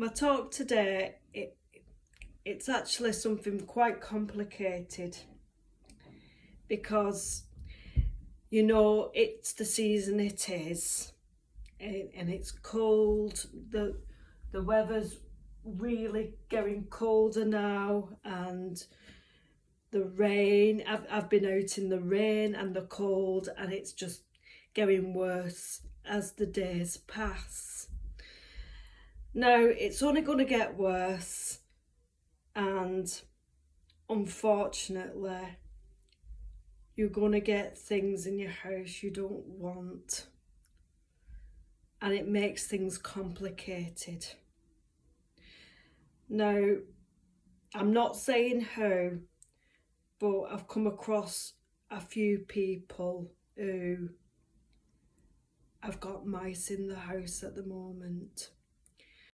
My talk today, it's actually something quite complicated because, it's the season it is, and it's cold. The weather's really getting colder now, and the rain. I've been out in the rain and the cold, and it's just getting worse as the days pass. Now, it's only going to get worse, and unfortunately, you're going to get things in your house you don't want, and it makes things complicated. Now, I'm not saying how, but I've come across a few people who have got mice in the house at the moment.